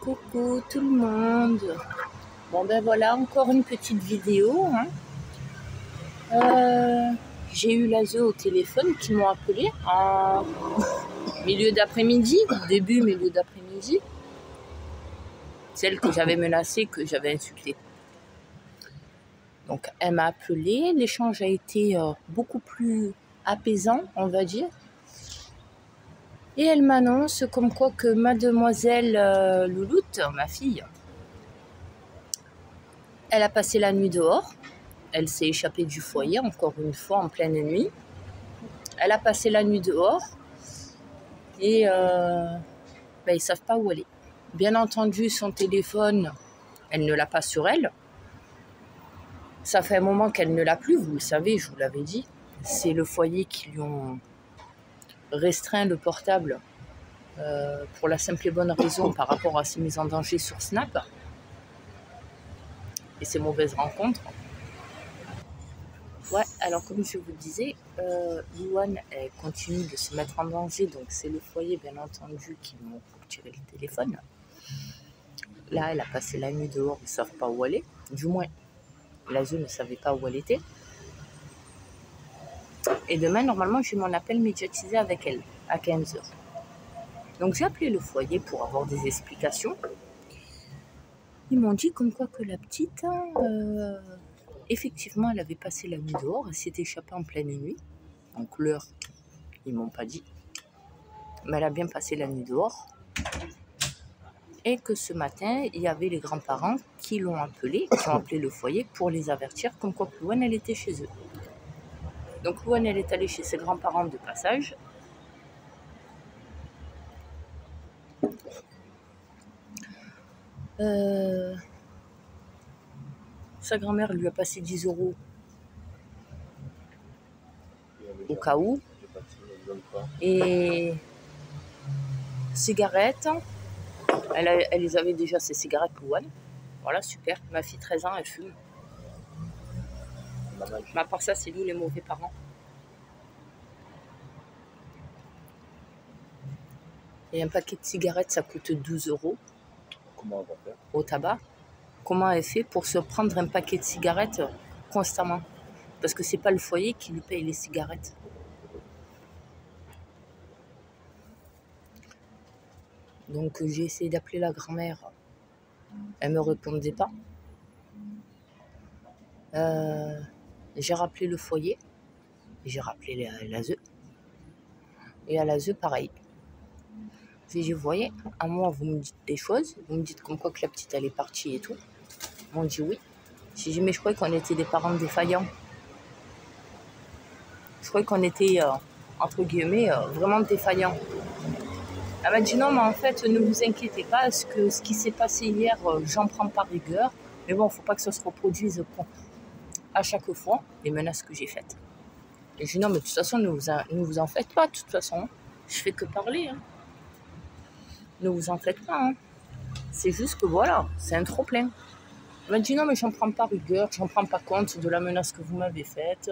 Coucou tout le monde. Bon ben voilà, encore une petite vidéo. J'ai eu l'ASE au téléphone qui m'ont appelé en milieu d'après-midi, milieu d'après-midi. Celle que j'avais menacée, que j'avais insultée. Donc elle m'a appelé, l'échange a été beaucoup plus apaisant, on va dire. Et elle m'annonce comme quoi que mademoiselle Louloute, ma fille, elle a passé la nuit dehors. Elle s'est échappée du foyer, encore une fois, en pleine nuit. Elle a passé la nuit dehors et ils ne savent pas où elle est. Bien entendu, son téléphone, elle ne l'a pas sur elle. Ça fait un moment qu'elle ne l'a plus, vous le savez, je vous l'avais dit. C'est le foyer qui lui ont restreint le portable pour la simple et bonne raison par rapport à ses mises en danger sur Snap et ses mauvaises rencontres. Ouais, alors comme je vous disais, Louane elle continue de se mettre en danger, donc c'est le foyer bien entendu qui m'ont tiré le téléphone. Là, elle a passé la nuit dehors, ils ne savent pas où elle est. Du moins, l'ASE ne savait pas où elle était. Et demain, normalement, j'ai mon appel médiatisé avec elle, à 15h. Donc j'ai appelé le foyer pour avoir des explications. Ils m'ont dit comme quoi que la petite... effectivement, elle avait passé la nuit dehors, elle s'était échappée en pleine nuit. Donc l'heure, ils m'ont pas dit. Mais elle a bien passé la nuit dehors. Et que ce matin, il y avait les grands-parents qui l'ont appelé, qui ont appelé le foyer pour les avertir comme quoi Louane, elle était chez eux. Donc Louane, elle est allée chez ses grands-parents de passage. Sa grand-mère lui a passé 10 € au cas où. Et cigarettes, elle les avait déjà, ses cigarettes Louane. Voilà, super. Ma fille, 13 ans, elle fume. Mais à part ça, c'est nous les mauvais parents. Et un paquet de cigarettes, ça coûte 12 €. Comment on va faire au tabac. Comment elle fait pour se prendre un paquet de cigarettes constamment? Parce que c'est pas le foyer qui lui paye les cigarettes. Donc j'ai essayé d'appeler la grand-mère. Elle me répondait pas. J'ai rappelé le foyer. J'ai rappelé l'ASE. Et à l'ASE, pareil. J'ai dit, vous voyez, à moi, vous me dites des choses. Vous me dites comme quoi que la petite, elle est partie et tout. Ils m'ont dit oui. J'ai dit, mais je croyais qu'on était des parents défaillants. Je croyais qu'on était, entre guillemets, vraiment défaillants. Elle m'a dit, non, mais en fait, ne vous inquiétez pas, ce qui s'est passé hier, j'en prends pas rigueur. Mais bon, il ne faut pas que ça se reproduise à chaque fois, les menaces que j'ai faites. Et je dis, non, mais de toute façon, ne vous en faites pas, de toute façon. Je fais que parler. Ne vous en faites pas. C'est juste que voilà, c'est un trop-plein. Elle m'a dit, non, mais j'en prends pas rigueur, j'en prends pas compte de la menace que vous m'avez faite.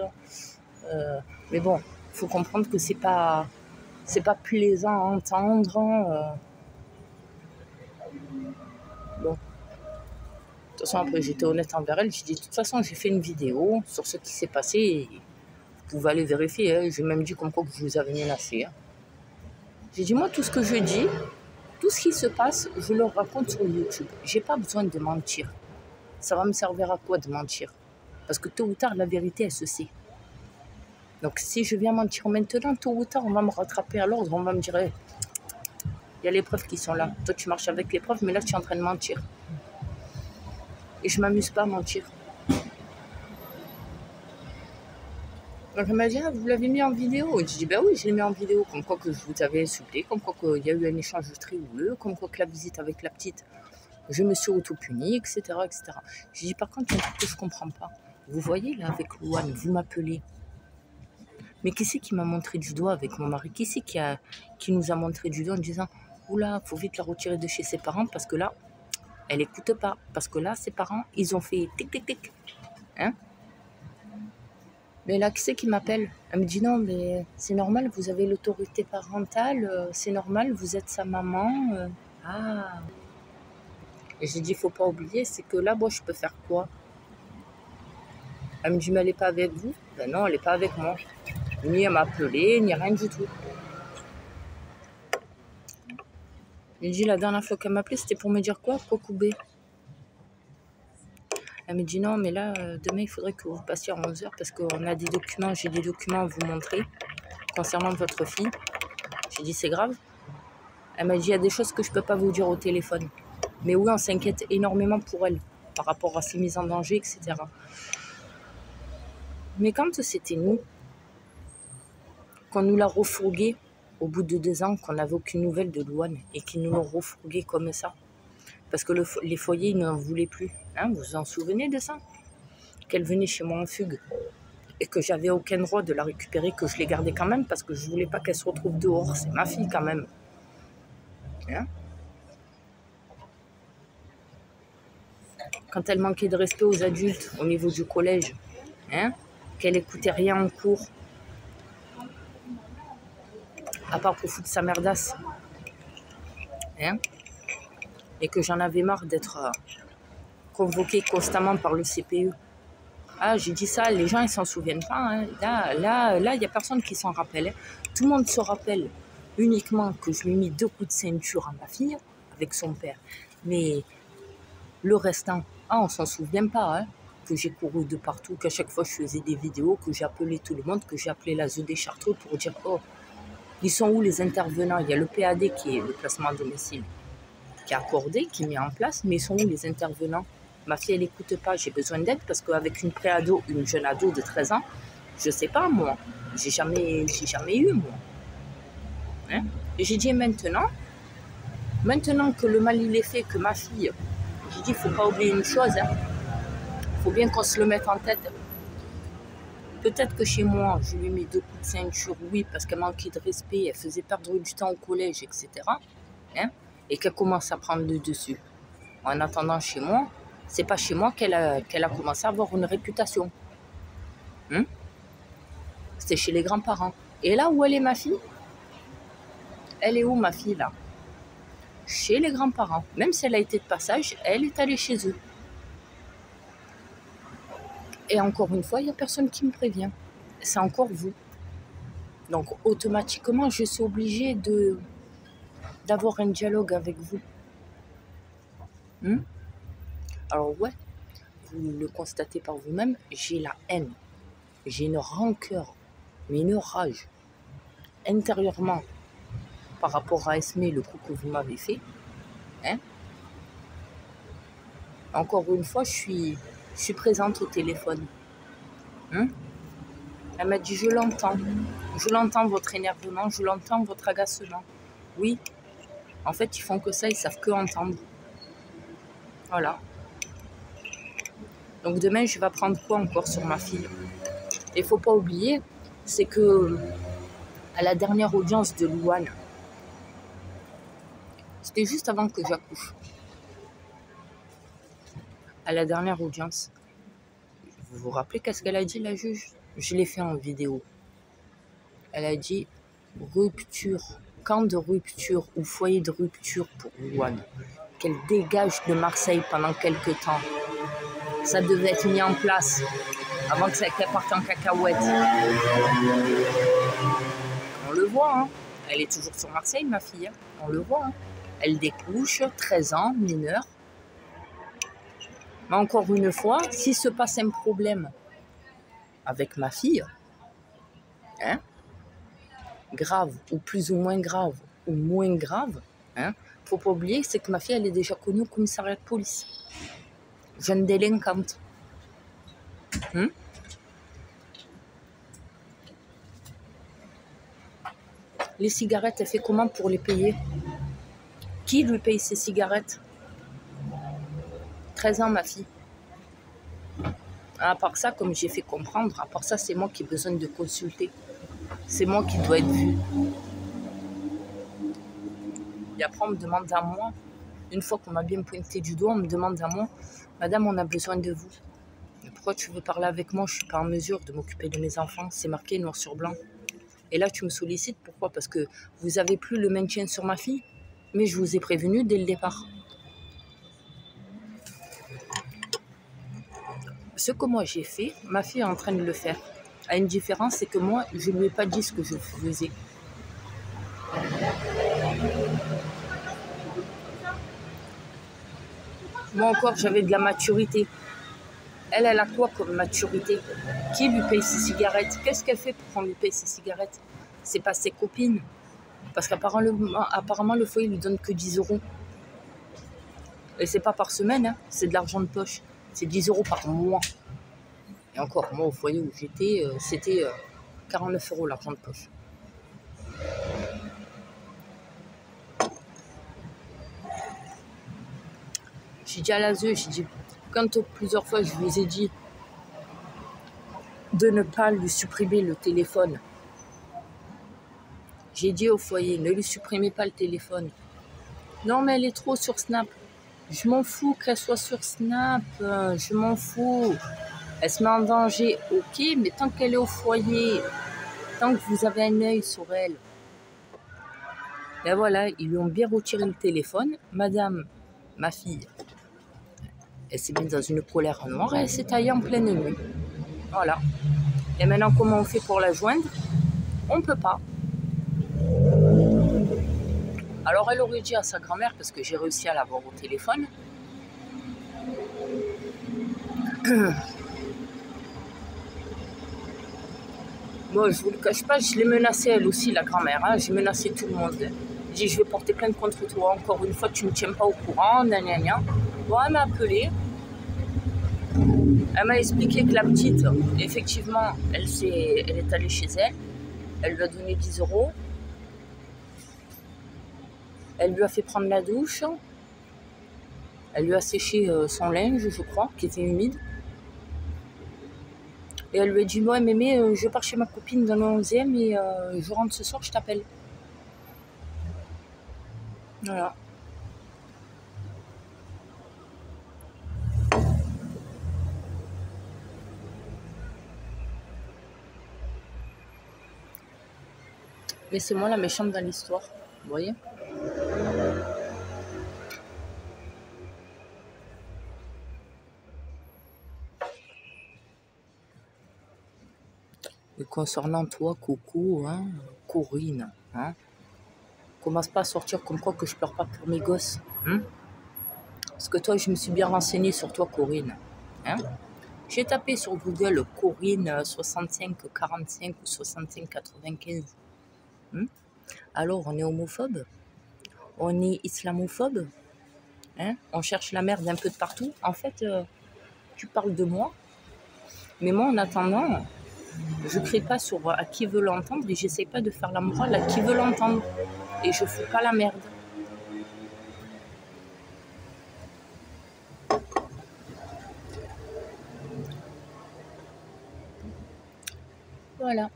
Mais bon, il faut comprendre que c'est pas plaisant à entendre. Bon. De toute façon, après, j'étais honnête envers elle. J'ai dit, de toute façon, j'ai fait une vidéo sur ce qui s'est passé. Et vous pouvez aller vérifier. J'ai même dit comme quoi que je vous avais menacé. J'ai dit, moi, tout ce que je dis, tout ce qui se passe, je le raconte sur YouTube. J'ai pas besoin de mentir. Ça va me servir à quoi de mentir? Parce que tôt ou tard, la vérité, elle se sait. Donc, si je viens mentir maintenant, tôt ou tard, on va me rattraper à l'ordre. On va me dire, il y a les preuves qui sont là. Toi, tu marches avec les preuves, mais là, tu es en train de mentir. Et je ne m'amuse pas à mentir. Donc, elle m'a dit, vous l'avez mis en vidéo? Et je dis, oui, je l'ai mis en vidéo. Comme quoi que je vous avais insulté, comme quoi qu'il y a eu un échange très houleux, comme quoi que la visite avec la petite, je me suis auto-punie, etc., etc. J'ai dit, par contre, il y a un truc que je ne comprends pas. Vous voyez, là, avec Louane, vous m'appelez. Mais qui c'est qui m'a montré du doigt avec mon mari? Qui c'est qui nous a montré du doigt en disant, oula, faut vite la retirer de chez ses parents parce que là, elle n'écoute pas. Parce que là, ses parents, ils ont fait tic, tic, tic. Mais là, qui c'est qui m'appelle? Elle me dit, non, mais c'est normal, vous avez l'autorité parentale, c'est normal, vous êtes sa maman. Et j'ai dit, il ne faut pas oublier, c'est que là, moi, je peux faire quoi? Elle me dit, mais elle n'est pas avec vous? Ben non, elle n'est pas avec moi. Ni elle m'a appelé, ni rien du tout. Elle me dit, la dernière fois qu'elle m'a appelé, c'était pour me dire quoi, Kokoubé? Elle me dit, non, mais là, demain, il faudrait que vous passiez à 11h parce qu'on a des documents, j'ai des documents à vous montrer concernant votre fille. J'ai dit, c'est grave. Elle m'a dit, il y a des choses que je ne peux pas vous dire au téléphone. Mais oui, on s'inquiète énormément pour elle, par rapport à ses mises en danger, etc. Mais quand c'était nous, qu'on nous l'a refourgué au bout de 2 ans, qu'on n'avait aucune nouvelle de Louane, et qu'ils nous l'ont refourgué comme ça, parce que les foyers, ils n'en voulaient plus. Hein, vous vous en souvenez de ça? Qu'elle venait chez moi en fugue, et que j'avais aucun droit de la récupérer, que je l'ai gardée quand même, parce que je ne voulais pas qu'elle se retrouve dehors. C'est ma fille quand même. Hein? Quand elle manquait de respect aux adultes au niveau du collège, hein, qu'elle écoutait rien en cours, à part pour foutre sa merdasse, hein, et que j'en avais marre d'être convoquée constamment par le CPE. Ah, j'ai dit ça, les gens ils s'en souviennent pas. Hein. Là, il n'y a personne qui s'en rappelle. Hein. Tout le monde se rappelle uniquement que je lui ai mis 2 coups de ceinture à ma fille avec son père. Mais le restant, on s'en souvient pas. Hein. Que j'ai couru de partout, qu'à chaque fois je faisais des vidéos, que j'ai appelé tout le monde, que j'ai appelé la ZED Chartreux pour dire oh, ils sont où les intervenants? Il y a le PAD qui est le placement à domicile, qui est accordé, qui est mis en place, mais ils sont où les intervenants? Ma fille, elle n'écoute pas, j'ai besoin d'aide parce qu'avec une pré-ado, une jeune ado de 13 ans, je sais pas moi, j'ai jamais eu moi. Hein? Et j'ai dit maintenant que le mal il est fait, que ma fille, j'ai dit il ne faut pas oublier une chose, hein. Faut bien qu'on se le mette en tête. Peut-être que chez moi, je lui ai mis 2 coups de ceinture, oui, parce qu'elle manquait de respect, elle faisait perdre du temps au collège, etc. Hein, et qu'elle commence à prendre le dessus. En attendant, chez moi, c'est pas chez moi qu'elle a commencé à avoir une réputation. Hein? C'était chez les grands-parents. Et là, où elle est ma fille? Elle est où ma fille là? Chez les grands-parents. Même si elle a été de passage, elle est allée chez eux. Et encore une fois, il n'y a personne qui me prévient. C'est encore vous. Donc, automatiquement, je suis obligée d'avoir un dialogue avec vous. Alors, ouais, vous le constatez par vous-même, j'ai la haine. J'ai une rancœur, mais une rage intérieurement par rapport à Esmé, le coup que vous m'avez fait. Hein? Encore une fois, je suis présente au téléphone. Elle m'a dit, je l'entends votre énervement, je l'entends votre agacement. Oui, en fait, ils font que ça, ils savent que entendre. Voilà. Donc demain, je vais apprendre quoi encore sur ma fille? Et il ne faut pas oublier, c'est que à la dernière audience de Louane, c'était juste avant que j'accouche. À la dernière audience, vous vous rappelez qu'est-ce qu'elle a dit, la juge? Je l'ai fait en vidéo. Elle a dit rupture, camp de rupture ou foyer de rupture pour Louane. Qu'elle dégage de Marseille pendant quelques temps. Ça devait être mis en place avant qu'elle parte en cacahuète. On le voit, hein. Elle est toujours sur Marseille, ma fille. Hein. On le voit. Hein. Elle découche, 13 ans, mineure. Mais encore une fois, s'il se passe un problème avec ma fille, hein, grave ou plus ou moins grave, hein, faut pas oublier, c'est que ma fille, elle est déjà connue au commissariat de police. Jeune délinquante. Les cigarettes, elle fait comment pour les payer? Qui lui paye ses cigarettes? 13 ans, ma fille. À part ça, comme j'ai fait comprendre, à part ça, c'est moi qui ai besoin de consulter. C'est moi qui dois être vue. Et après, on me demande à moi, une fois qu'on m'a bien pointé du doigt, on me demande à moi, madame, on a besoin de vous. Mais pourquoi tu veux parler avec moi? Je ne suis pas en mesure de m'occuper de mes enfants. C'est marqué noir sur blanc. Et là, tu me sollicites. Pourquoi? Parce que vous n'avez plus le maintien sur ma fille. Mais je vous ai prévenu dès le départ. Ce que moi j'ai fait, ma fille est en train de le faire. À une différence, c'est que moi, je ne lui ai pas dit ce que je faisais. Moi encore, j'avais de la maturité. Elle a quoi comme maturité? Qui lui paye ses cigarettes? Qu'est-ce qu'elle fait pour qu'on lui paye ses cigarettes? C'est pas ses copines. Parce qu'apparemment, le foyer lui donne que 10 euros. Et c'est pas par semaine, hein, c'est de l'argent de poche. C'est 10 euros par mois. Et encore, moi, au foyer où j'étais, c'était 49 euros l'argent de poche. J'ai dit à la ZEU, j'ai dit, quand plusieurs fois je vous ai dit de ne pas lui supprimer le téléphone. J'ai dit au foyer, ne lui supprimez pas le téléphone. Non, mais elle est trop sur Snap. Je m'en fous qu'elle soit sur Snap, je m'en fous. Elle se met en danger, ok, mais tant qu'elle est au foyer, tant que vous avez un œil sur elle. Et voilà, ils lui ont bien retiré le téléphone. Madame, ma fille, elle s'est mise dans une colère noire et elle s'est taillée en pleine nuit. Voilà. Et maintenant, comment on fait pour la joindre? On ne peut pas. Alors, elle aurait dit à sa grand-mère, parce que j'ai réussi à l'avoir au téléphone. Bon, je vous le cache pas, je l'ai menacée elle aussi, la grand-mère. Hein. J'ai menacé tout le monde. J'ai dit, je vais porter plainte contre toi. Encore une fois, tu ne me tiens pas au courant. Gna, gna, gna. Bon, elle m'a appelé. Elle m'a expliqué que la petite, effectivement, elle est allée chez elle. Elle lui a donné 10 euros. Elle lui a fait prendre la douche. Elle lui a séché son linge, je crois, qui était humide. Et elle lui a dit, moi, mémé, je pars chez ma copine dans le 11e et je rentre ce soir, je t'appelle. Voilà. Mais c'est moi la méchante dans l'histoire, vous voyez? Et concernant toi, Coco, hein, Corinne, hein, commence pas à sortir comme quoi que je pleure pas pour mes gosses. Hein? Parce que toi, je me suis bien renseignée sur toi, Corinne. Hein? J'ai tapé sur Google Corinne 6545 ou 6595. Hein? Alors, on est homophobe? On est islamophobe? Hein? On cherche la merde un peu de partout. En fait, tu parles de moi. Mais moi, en attendant, je ne crie pas sur à qui veut l'entendre et j'essaie pas de faire la morale à qui veut l'entendre. Et je fous pas la merde. Voilà.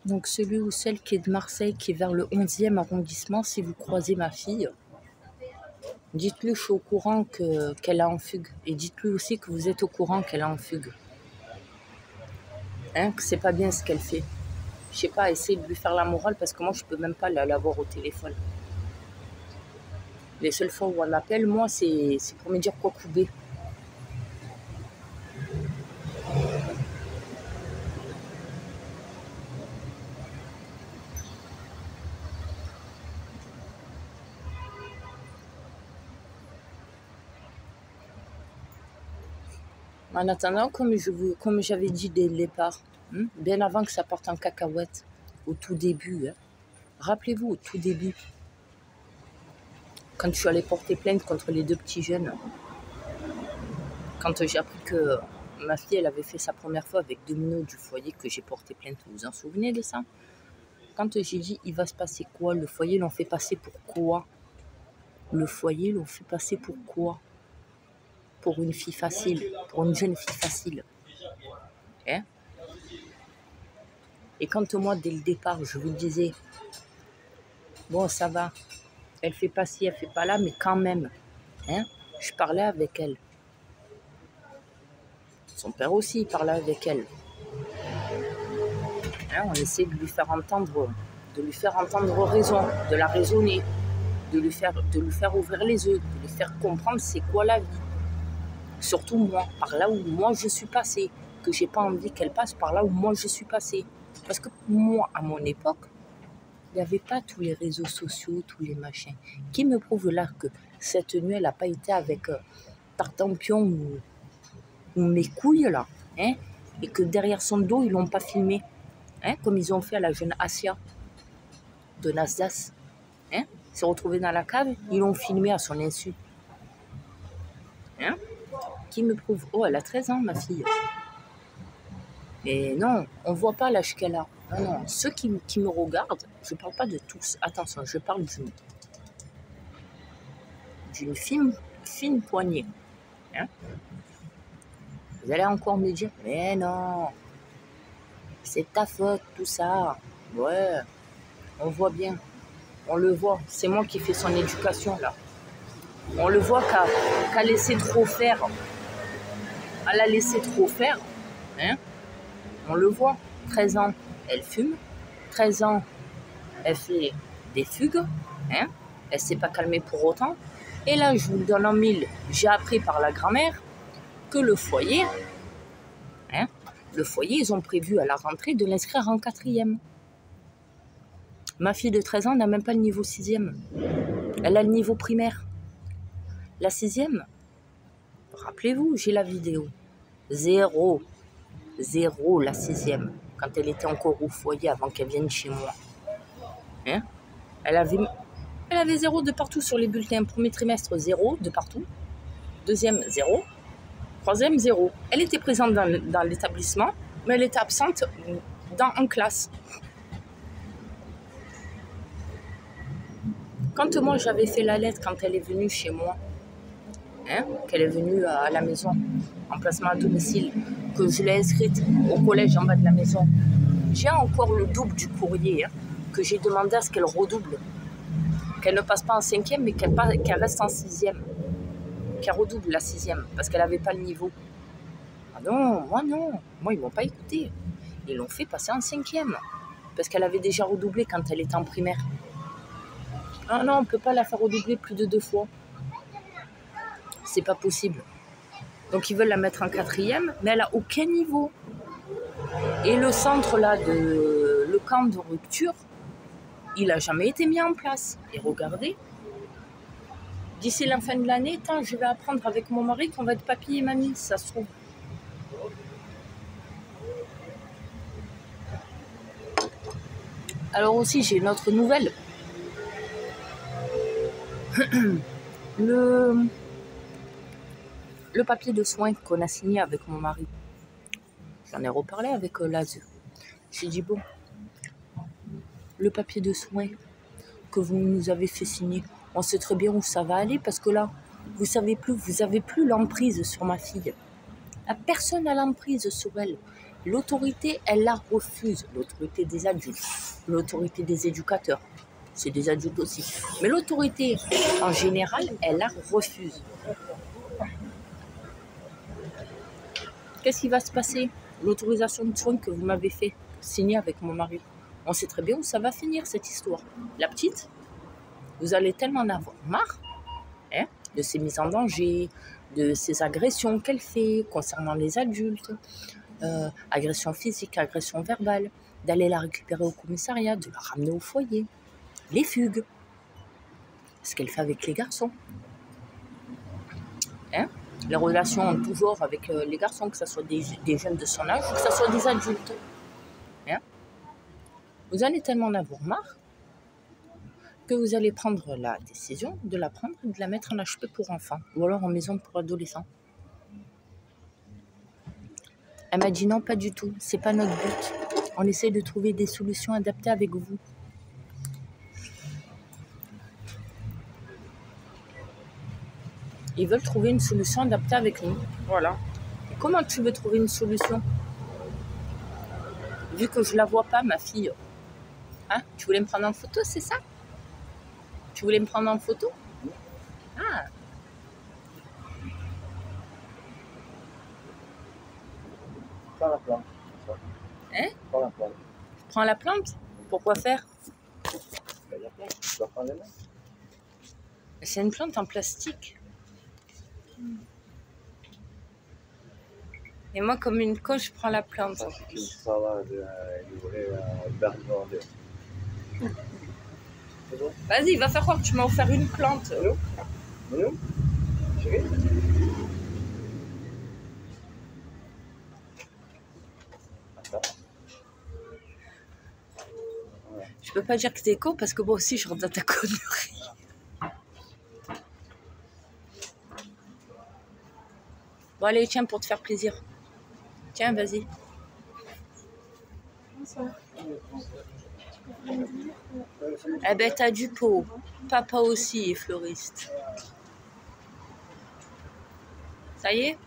Donc celui ou celle qui est de Marseille, qui est vers le 11e arrondissement, si vous croisez ma fille, dites-lui que je suis au courant qu'elle est en fugue. Et dites-lui aussi que vous êtes au courant qu'elle est en fugue. Hein, que c'est pas bien ce qu'elle fait. Je sais pas, essayez de lui faire la morale parce que moi je peux même pas l'avoir au téléphone. Les seules fois où elle m'appelle, moi, c'est pour me dire quoi couper. En attendant, comme j'avais dit dès le départ, bien avant que ça parte en cacahuète, au tout début, rappelez-vous, au tout début, quand je suis allée porter plainte contre les 2 petits jeunes, quand j'ai appris que ma fille, elle avait fait sa première fois avec 2 minots du foyer, que j'ai porté plainte, vous vous en souvenez de ça? Quand j'ai dit, il va se passer quoi? Le foyer, l'on fait passer pour quoi? Le foyer, l'on fait passer pour quoi? Pour une fille facile, pour une jeune fille facile. Hein? Et quand moi, dès le départ, je vous disais, bon, ça va, elle fait pas ci, elle fait pas là, mais quand même, hein, je parlais avec elle. Son père aussi, il parlait avec elle. Hein, on essaie de lui faire entendre raison, de la raisonner. de lui faire ouvrir les yeux, de lui faire comprendre c'est quoi la vie. Surtout moi, par là où moi je suis passée, que j'ai pas envie qu'elle passe par là où moi je suis passée. Parce que moi, à mon époque, il n'y avait pas tous les réseaux sociaux, tous les machins. Qui me prouve là que cette nuit, elle n'a pas été avec Tartampion ou mes couilles là, hein, et que derrière son dos, ils l'ont pas filmé, hein, comme ils ont fait à la jeune Asia de Nasdaq. Hein, s'est retrouvée dans la cave, ils l'ont filmé à son insu. Hein, qui me prouve? Oh, elle a 13 ans, ma fille. Mais non, on ne voit pas l'âge qu'elle a. Non, non, ceux qui me regardent, je ne parle pas de tous. Attention, je parle d'une fine poignée. Hein? Vous allez encore me dire, mais non, c'est ta faute, tout ça. Ouais, on voit bien. On le voit. C'est moi qui fais son éducation, là. On le voit qu'à laisser trop faire. Elle a laissé trop faire. Hein? On le voit. 13 ans, elle fume. 13 ans, elle fait des fugues. Hein? Elle ne s'est pas calmée pour autant. Et là, je vous le donne en mille. J'ai appris par la grand-mère que le foyer, hein, ils ont prévu à la rentrée de l'inscrire en 4e. Ma fille de 13 ans n'a même pas le niveau 6e. Elle a le niveau primaire. La 6e, rappelez-vous, j'ai la vidéo. Zéro la 6e, quand elle était encore au foyer avant qu'elle vienne chez moi. Hein? Elle avait 0 de partout sur les bulletins. Premier trimestre, 0 de partout. Deuxième, 0. Troisième, 0. Elle était présente dans l'établissement, mais elle était absente en classe. Quand moi, j'avais fait la lettre, quand elle est venue chez moi, hein, qu'elle est venue à la maison, en placement à domicile, que je l'ai inscrite au collège en bas de la maison, j'ai encore le double du courrier, hein, que j'ai demandé à ce qu'elle redouble. Qu'elle ne passe pas en 5e, mais qu'elle reste en 6e. Qu'elle redouble la 6e, parce qu'elle n'avait pas le niveau. Ah non, moi ils m'ont pas écouté. Ils l'ont fait passer en 5e, parce qu'elle avait déjà redoublé quand elle était en primaire. Ah non, on ne peut pas la faire redoubler plus de 2 fois. C'est pas possible. Donc ils veulent la mettre en 4e, mais elle a aucun niveau. Et le centre là, le camp de rupture, il n'a jamais été mis en place. Et regardez, d'ici la fin de l'année, je vais apprendre avec mon mari qu'on va être papy et mamie, ça se trouve. Alors aussi, j'ai une autre nouvelle. Le papier de soins qu'on a signé avec mon mari, j'en ai reparlé avec l'ASE. J'ai dit, bon, le papier de soins que vous nous avez fait signer, on sait très bien où ça va aller, parce que là, vous savez plus, vous avez plus l'emprise sur ma fille. La personne n'a l'emprise sur elle. L'autorité, elle la refuse. L'autorité des adultes, l'autorité des éducateurs, c'est des adultes aussi. Mais l'autorité, en général, elle la refuse. Qu'est-ce qui va se passer? L'autorisation de soins que vous m'avez fait signer avec mon mari, on sait très bien où ça va finir, cette histoire. La petite, vous allez tellement en avoir marre, hein, de ces mises en danger, de ces agressions qu'elle fait concernant les adultes, agression physique, agression verbale, d'aller la récupérer au commissariat, de la ramener au foyer, les fugues, ce qu'elle fait avec les garçons. Hein, les relations toujours avec les garçons, que ce soit des jeunes de son âge ou que ce soit des adultes. Hein, vous allez tellement en avoir marre que vous allez prendre la décision de la prendre et de la mettre en HP pour enfants ou alors en maison pour adolescents. Elle m'a dit non, pas du tout, c'est pas notre but. On essaie de trouver des solutions adaptées avec vous. Ils veulent trouver une solution adaptée avec nous. Voilà. Et comment tu veux trouver une solution? Vu que je la vois pas, ma fille. Hein? Tu voulais me prendre en photo, c'est ça? Tu voulais me prendre en photo? Ah. Prends la plante. Hein? Prends la plante. Prends la plante? Pourquoi faire? La plante, tu dois prendre les mains. C'est une plante en plastique. Et moi, comme une conne, je prends la plante. Ça, c'est une salade livrée à Bernardais. C'est bon? Vas-y, va faire croire que tu m'as offert une plante. Non? Chérie? Attends. Ouais. Je peux pas dire que t'es con parce que moi aussi, je rentre dans ta connerie. Bon, allez, tiens, pour te faire plaisir. Tiens, vas-y. Eh ben, t'as du pot. Papa aussi est fleuriste. Ça y est?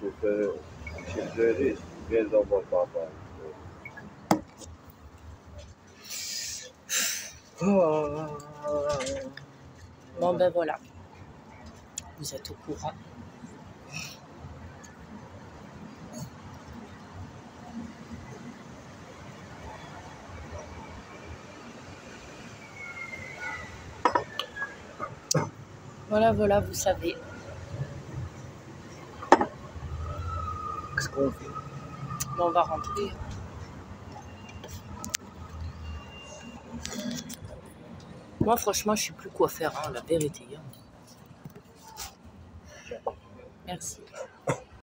J'ai fleuriste, viens dans mon papa. Bon, ben voilà. Vous êtes au courant. Voilà, voilà, vous savez. Qu'est-ce qu'on fait? Bon, on va rentrer. Moi, franchement, je sais plus quoi faire, hein, la vérité. Hein. Merci.